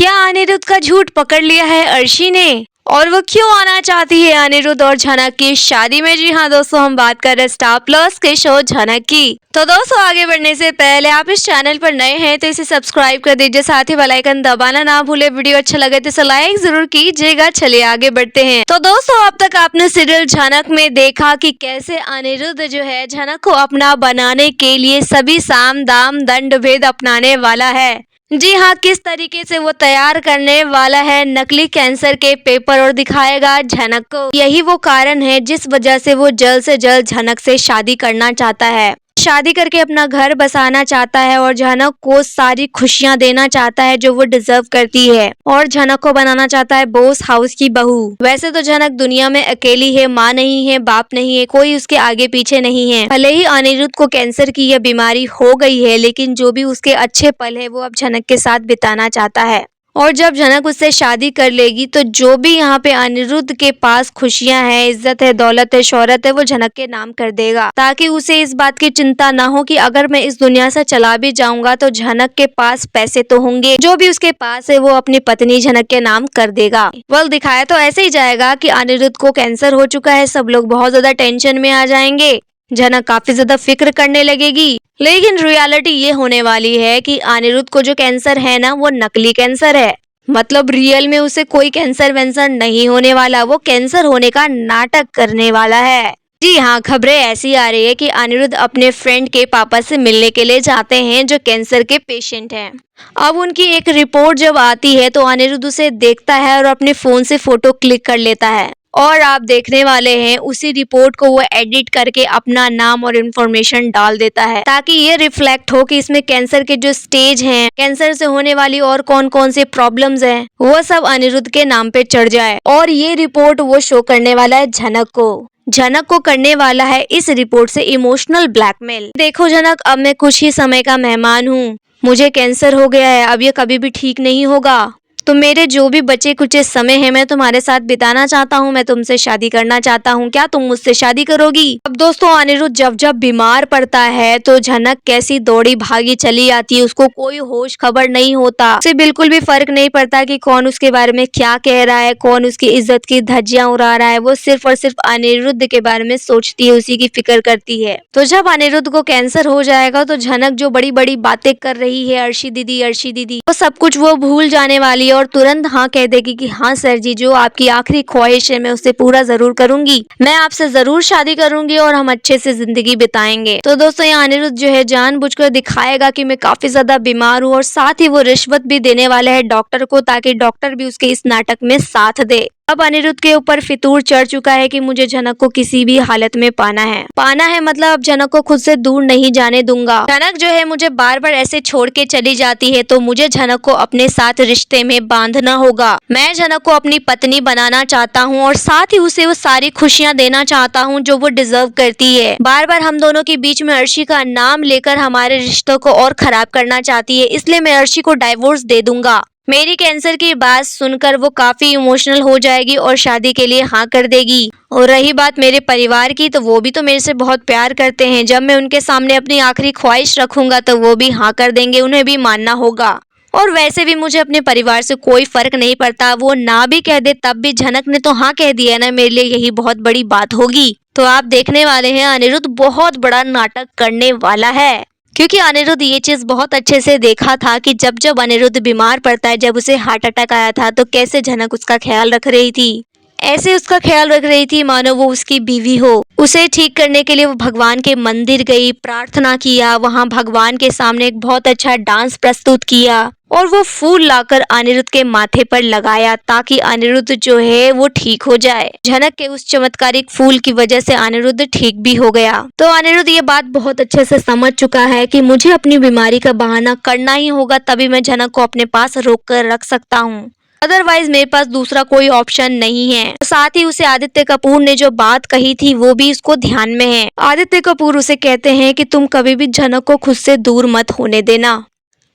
क्या अनिरुद्ध का झूठ पकड़ लिया है अर्शी ने? और वो क्यों आना चाहती है अनिरुद्ध और झनक की शादी में? जी हाँ दोस्तों, हम बात कर रहे हैं स्टार प्लस के शो झनक की। तो दोस्तों, आगे बढ़ने से पहले आप इस चैनल पर नए हैं तो इसे सब्सक्राइब कर दीजिए, साथ ही बेल आइकन दबाना ना भूले। वीडियो अच्छा लगे तो इसे लाइक जरूर कीजिएगा। चलिए आगे बढ़ते हैं। तो दोस्तों, अब तक आपने सीरियल झनक में देखा कि कैसे अनिरुद्ध जो है झनक को अपना बनाने के लिए सभी साम दाम दंड भेद अपनाने वाला है। जी हाँ, किस तरीके से वो तैयार करने वाला है नकली कैंसर के पेपर और दिखाएगा झनक को। यही वो कारण है जिस वजह से वो जल्द से जल्द झनक से शादी करना चाहता है, शादी करके अपना घर बसाना चाहता है और झनक को सारी खुशियां देना चाहता है जो वो डिजर्व करती है, और झनक को बनाना चाहता है बॉस हाउस की बहू। वैसे तो झनक दुनिया में अकेली है, माँ नहीं है, बाप नहीं है, कोई उसके आगे पीछे नहीं है। भले ही अनिरुद्ध को कैंसर की यह बीमारी हो गई है, लेकिन जो भी उसके अच्छे पल है वो अब झनक के साथ बिताना चाहता है। और जब झनक उससे शादी कर लेगी तो जो भी यहाँ पे अनिरुद्ध के पास खुशियां हैं, इज्जत है, दौलत है, शोहरत है, वो झनक के नाम कर देगा, ताकि उसे इस बात की चिंता ना हो कि अगर मैं इस दुनिया से चला भी जाऊंगा तो झनक के पास पैसे तो होंगे। जो भी उसके पास है वो अपनी पत्नी झनक के नाम कर देगा। वल दिखाया तो ऐसे ही जाएगा कि अनिरुद्ध को कैंसर हो चुका है, सब लोग बहुत ज्यादा टेंशन में आ जाएंगे, झनक काफी ज्यादा फिक्र करने लगेगी। लेकिन रियलिटी ये होने वाली है कि अनिरुद्ध को जो कैंसर है ना, वो नकली कैंसर है। मतलब रियल में उसे कोई कैंसर वेंसर नहीं होने वाला, वो कैंसर होने का नाटक करने वाला है। जी हाँ, खबरें ऐसी आ रही है कि अनिरुद्ध अपने फ्रेंड के पापा से मिलने के लिए जाते हैं जो कैंसर के पेशेंट हैं। अब उनकी एक रिपोर्ट जब आती है तो अनिरुद्ध उसे देखता है और अपने फोन से फोटो क्लिक कर लेता है, और आप देखने वाले हैं उसी रिपोर्ट को वो एडिट करके अपना नाम और इन्फॉर्मेशन डाल देता है, ताकि ये रिफ्लेक्ट हो कि इसमें कैंसर के जो स्टेज हैं, कैंसर से होने वाली और कौन कौन से प्रॉब्लम्स हैं, वो सब अनिरुद्ध के नाम पे चढ़ जाए। और ये रिपोर्ट वो शो करने वाला है झनक को। झनक को करने वाला है इस रिपोर्ट से इमोशनल ब्लैकमेल। देखो झनक, अब मैं कुछ ही समय का मेहमान हूँ, मुझे कैंसर हो गया है, अब ये कभी भी ठीक नहीं होगा, तो मेरे जो भी बचे कुछ समय है मैं तुम्हारे साथ बिताना चाहता हूँ, मैं तुमसे शादी करना चाहता हूँ, क्या तुम मुझसे शादी करोगी? अब दोस्तों, अनिरुद्ध जब जब बीमार पड़ता है तो झनक कैसी दौड़ी भागी चली आती है, उसको कोई होश खबर नहीं होता, उसे बिल्कुल भी फर्क नहीं पड़ता कि कौन उसके बारे में क्या कह रहा है, कौन उसकी इज्जत की धज्जियां उड़ा रहा है। वो सिर्फ और सिर्फ अनिरुद्ध के बारे में सोचती है, उसी की फिक्र करती है। तो जब अनिरुद्ध को कैंसर हो जाएगा तो झनक जो बड़ी बड़ी बातें कर रही है, अर्शी दीदी, वो सब कुछ वो भूल जाने वाली है और तुरंत हाँ कह देगी कि हाँ सर जी, जो आपकी आखिरी ख्वाहिश है मैं उसे पूरा जरूर करूंगी, मैं आपसे जरूर शादी करूंगी और हम अच्छे से जिंदगी बिताएंगे। तो दोस्तों, यहाँ अनिरुद्ध जो है जानबूझकर दिखाएगा कि मैं काफी ज्यादा बीमार हूँ, और साथ ही वो रिश्वत भी देने वाला है डॉक्टर को, ताकि डॉक्टर भी उसके इस नाटक में साथ दे। अब अनिरुद्ध के ऊपर फितूर चढ़ चुका है कि मुझे झनक को किसी भी हालत में पाना है, मतलब अब झनक को खुद से दूर नहीं जाने दूंगा। झनक जो है मुझे बार बार ऐसे छोड़ के चली जाती है, तो मुझे झनक को अपने साथ रिश्ते में बांधना होगा। मैं झनक को अपनी पत्नी बनाना चाहता हूँ और साथ ही उसे वो सारी खुशियाँ देना चाहता हूँ जो वो डिजर्व करती है। बार बार हम दोनों के बीच में अर्शी का नाम लेकर हमारे रिश्तों को और खराब करना चाहती है, इसलिए मैं अर्शी को डाइवोर्स दे दूंगा। मेरी कैंसर की बात सुनकर वो काफी इमोशनल हो जाएगी और शादी के लिए हाँ कर देगी। और रही बात मेरे परिवार की, तो वो भी तो मेरे से बहुत प्यार करते हैं, जब मैं उनके सामने अपनी आखिरी ख्वाहिश रखूंगा तो वो भी हाँ कर देंगे, उन्हें भी मानना होगा। और वैसे भी मुझे अपने परिवार से कोई फर्क नहीं पड़ता, वो ना भी कह दे तब भी झनक ने तो हाँ कह दिया ना, मेरे लिए यही बहुत बड़ी बात होगी। तो आप देखने वाले हैं अनिरुद्ध बहुत बड़ा नाटक करने वाला है, क्योंकि अनिरुद्ध ये चीज बहुत अच्छे से देखा था कि जब जब अनिरुद्ध बीमार पड़ता है, जब उसे हार्ट अटैक आया था, तो कैसे झनक उसका ख्याल रख रही थी, ऐसे उसका ख्याल रख रही थी मानो वो उसकी बीवी हो। उसे ठीक करने के लिए वो भगवान के मंदिर गई, प्रार्थना किया, वहां भगवान के सामने एक बहुत अच्छा डांस प्रस्तुत किया, और वो फूल लाकर अनिरुद्ध के माथे पर लगाया ताकि अनिरुद्ध जो है वो ठीक हो जाए। झनक के उस चमत्कारिक फूल की वजह से अनिरुद्ध ठीक भी हो गया। तो अनिरुद्ध ये बात बहुत अच्छे से समझ चुका है कि मुझे अपनी बीमारी का बहाना करना ही होगा, तभी मैं झनक को अपने पास रोक कर रख सकता हूँ, अदरवाइज मेरे पास दूसरा कोई ऑप्शन नहीं है। साथ ही उसे आदित्य कपूर ने जो बात कही थी वो भी इसको ध्यान में है। आदित्य कपूर उसे कहते हैं कि तुम कभी भी झनक को खुद से दूर मत होने देना,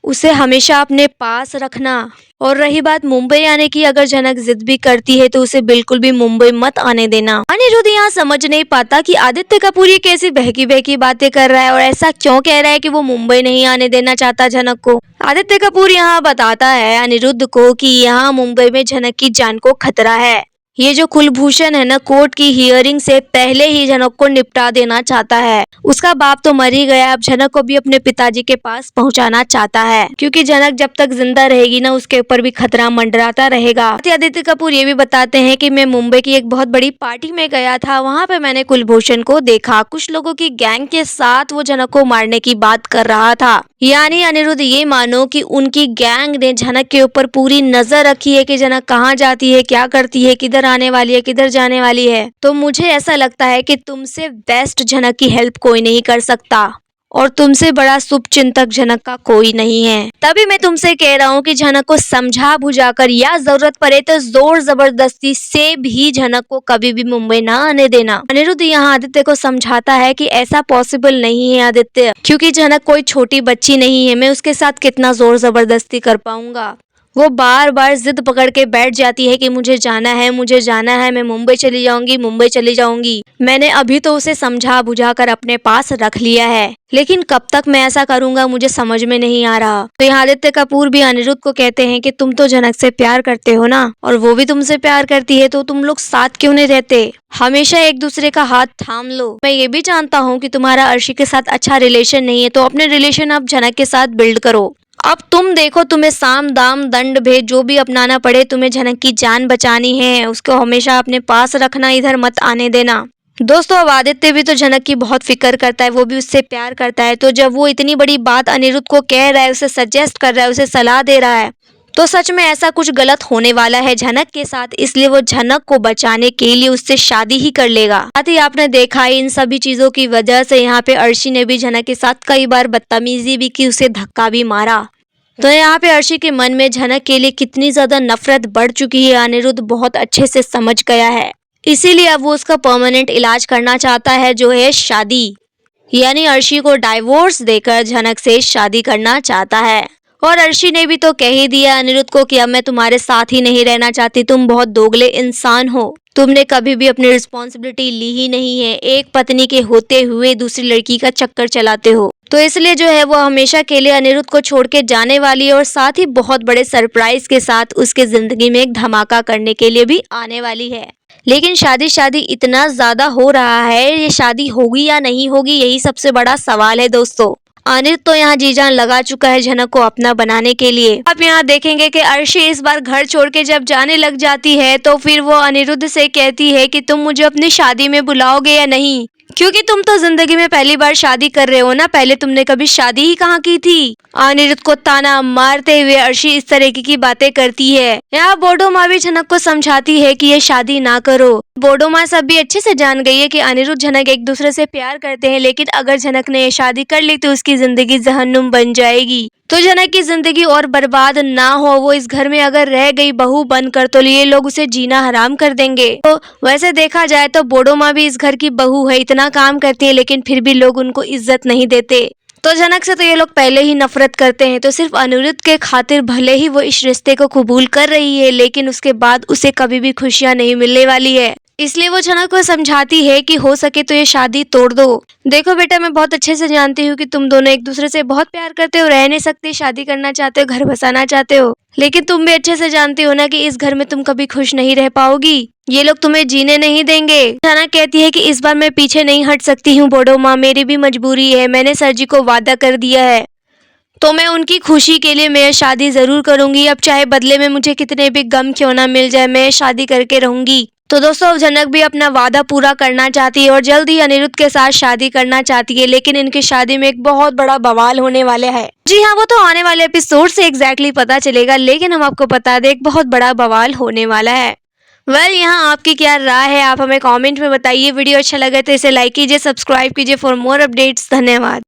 उसे हमेशा अपने पास रखना। और रही बात मुंबई आने की, अगर जनक जिद भी करती है तो उसे बिल्कुल भी मुंबई मत आने देना। अनिरुद्ध यहाँ समझ नहीं पाता कि आदित्य कपूर ये कैसी बहकी बहकी बातें कर रहा है और ऐसा क्यों कह रहा है कि वो मुंबई नहीं आने देना चाहता जनक को। आदित्य कपूर यहाँ बताता है अनिरुद्ध को कि यहाँ मुंबई में जनक की जान को खतरा है। ये जो कुलभूषण है ना, कोर्ट की हियरिंग से पहले ही जनक को निपटा देना चाहता है। उसका बाप तो मर ही गया, अब जनक को भी अपने पिताजी के पास पहुंचाना चाहता है, क्योंकि जनक जब तक जिंदा रहेगी ना उसके ऊपर भी खतरा मंडराता रहेगा। आदित्य कपूर ये भी बताते हैं कि मैं मुंबई की एक बहुत बड़ी पार्टी में गया था, वहाँ पे मैंने कुलभूषण को देखा, कुछ लोगों की गैंग के साथ वो जनक को मारने की बात कर रहा था। यानी अनिरुद्ध ये मानो कि उनकी गैंग ने जनक के ऊपर पूरी नजर रखी है कि जनक कहाँ जाती है, क्या करती है, किधर आने वाली है, किधर जाने वाली है। तो मुझे ऐसा लगता है कि तुमसे बेस्ट जनक की हेल्प कोई नहीं कर सकता और तुमसे बड़ा शुभचिंतक जनक का कोई नहीं है। तभी मैं तुमसे कह रहा हूँ कि जनक को समझा बुझाकर या जरूरत पड़े तो जोर जबरदस्ती से भी जनक को कभी भी मुंबई ना आने देना। अनिरुद्ध यहाँ आदित्य को समझाता है कि ऐसा पॉसिबल नहीं है आदित्य, क्योंकि जनक कोई छोटी बच्ची नहीं है, मैं उसके साथ कितना जोर जबरदस्ती कर पाऊंगा। वो बार बार जिद पकड़ के बैठ जाती है कि मुझे जाना है, मुझे जाना है, मैं मुंबई चली जाऊंगी, मुंबई चली जाऊंगी। मैंने अभी तो उसे समझा बुझा कर अपने पास रख लिया है, लेकिन कब तक मैं ऐसा करूंगा मुझे समझ में नहीं आ रहा। तो यहाँ आदित्य कपूर भी अनिरुद्ध को कहते हैं कि तुम तो जनक से प्यार करते हो ना, और वो भी तुमसे प्यार करती है, तो तुम लोग साथ क्यों नहीं रहते? हमेशा एक दूसरे का हाथ थाम लो। मैं ये भी जानता हूँ कि तुम्हारा अर्शी के साथ अच्छा रिलेशन नहीं है, तो अपने रिलेशन अब जनक के साथ बिल्ड करो। अब तुम देखो, तुम्हें साम दाम दंड भेद जो भी अपनाना पड़े, तुम्हें जनक की जान बचानी है, उसको हमेशा अपने पास रखना, इधर मत आने देना। दोस्तों, अब आदित्य भी तो जनक की बहुत फिक्र करता है, वो भी उससे प्यार करता है, तो जब वो इतनी बड़ी बात अनिरुद्ध को कह रहा है, उसे सजेस्ट कर रहा है, उसे सलाह दे रहा है, तो सच में ऐसा कुछ गलत होने वाला है जनक के साथ, इसलिए वो जनक को बचाने के लिए उससे शादी ही कर लेगा। साथ ही आपने देखा इन सभी चीजों की वजह से यहाँ पे अर्शी ने भी जनक के साथ कई बार बदतमीजी भी की, उसे धक्का भी मारा। तो यहाँ पे अर्शी के मन में जनक के लिए कितनी ज्यादा नफरत बढ़ चुकी है अनिरुद्ध बहुत अच्छे से समझ गया है। इसीलिए अब वो उसका परमानेंट इलाज करना चाहता है, जो है शादी। यानी अर्शी को डाइवोर्स देकर जनक से शादी करना चाहता है। और अर्शी ने भी तो कह ही दिया अनिरुद्ध को कि अब मैं तुम्हारे साथ ही नहीं रहना चाहती, तुम बहुत दोगले इंसान हो, तुमने कभी भी अपनी रिस्पॉन्सिबिलिटी ली ही नहीं है, एक पत्नी के होते हुए दूसरी लड़की का चक्कर चलाते हो। तो इसलिए जो है वो हमेशा के लिए अनिरुद्ध को छोड़ के जाने वाली है, और साथ ही बहुत बड़े सरप्राइज के साथ उसके जिंदगी में एक धमाका करने के लिए भी आने वाली है। लेकिन शादी इतना ज्यादा हो रहा है, ये शादी होगी या नहीं होगी, यही सबसे बड़ा सवाल है दोस्तों। अनिरुद्ध तो यहाँ जी जान लगा चुका है जनक को अपना बनाने के लिए। आप यहाँ देखेंगे कि अर्शी इस बार घर छोड़ के जब जाने लग जाती है, तो फिर वो अनिरुद्ध से कहती है कि तुम मुझे अपनी शादी में बुलाओगे या नहीं, क्योंकि तुम तो जिंदगी में पहली बार शादी कर रहे हो ना, पहले तुमने कभी शादी ही कहाँ की थी। अनिरुद्ध को ताना मारते हुए अर्शी इस तरीके की बातें करती है। यहाँ बोडो माँ भी जनक को समझाती है कि ये शादी ना करो। बोडो माँ सब भी अच्छे से जान गई है कि अनिरुद्ध जनक एक दूसरे से प्यार करते हैं, लेकिन अगर जनक ने ये शादी कर ली तो उसकी जिंदगी जहन्नुम बन जाएगी। तो जनक की जिंदगी और बर्बाद ना हो, वो इस घर में अगर रह गई बहू बनकर, तो ये लोग उसे जीना हराम कर देंगे। तो वैसे देखा जाए तो बोडो माँ भी इस घर की बहू है, इतना काम करती है, लेकिन फिर भी लोग उनको इज्जत नहीं देते। तो जनक से तो ये लोग पहले ही नफरत करते हैं, तो सिर्फ अनिरुद्ध के खातिर भले ही वो इस रिश्ते को कबूल कर रही है, लेकिन उसके बाद उसे कभी भी खुशियां नहीं मिलने वाली है। इसलिए वो जनक को समझाती है कि हो सके तो ये शादी तोड़ दो। देखो बेटा, मैं बहुत अच्छे से जानती हूँ कि तुम दोनों एक दूसरे से बहुत प्यार करते हो, रह नहीं सकते, शादी करना चाहते हो, घर बसाना चाहते हो, लेकिन तुम भी अच्छे से जानती हो ना कि इस घर में तुम कभी खुश नहीं रह पाओगी, ये लोग तुम्हें जीने नहीं देंगे। जनक कहती है कि इस बार मैं पीछे नहीं हट सकती हूँ बोडो माँ, मेरी भी मजबूरी है, मैंने सर जी को वादा कर दिया है, तो मैं उनकी खुशी के लिए मैं शादी जरूर करूंगी। अब चाहे बदले में मुझे कितने भी गम क्यों ना मिल जाए, मैं शादी करके रहूंगी। तो दोस्तों, जनक भी अपना वादा पूरा करना चाहती है और जल्द ही अनिरुद्ध के साथ शादी करना चाहती है, लेकिन इनकी शादी में एक बहुत बड़ा बवाल होने वाला है। जी हाँ, वो तो आने वाले एपिसोड से एग्जैक्टली पता चलेगा, लेकिन हम आपको बता दें एक बहुत बड़ा बवाल होने वाला है। यहाँ आपकी क्या राय है, आप हमें कमेंट में बताइए। वीडियो अच्छा लगे तो इसे लाइक कीजिए, सब्सक्राइब कीजिए फॉर मोर अपडेट्स। धन्यवाद।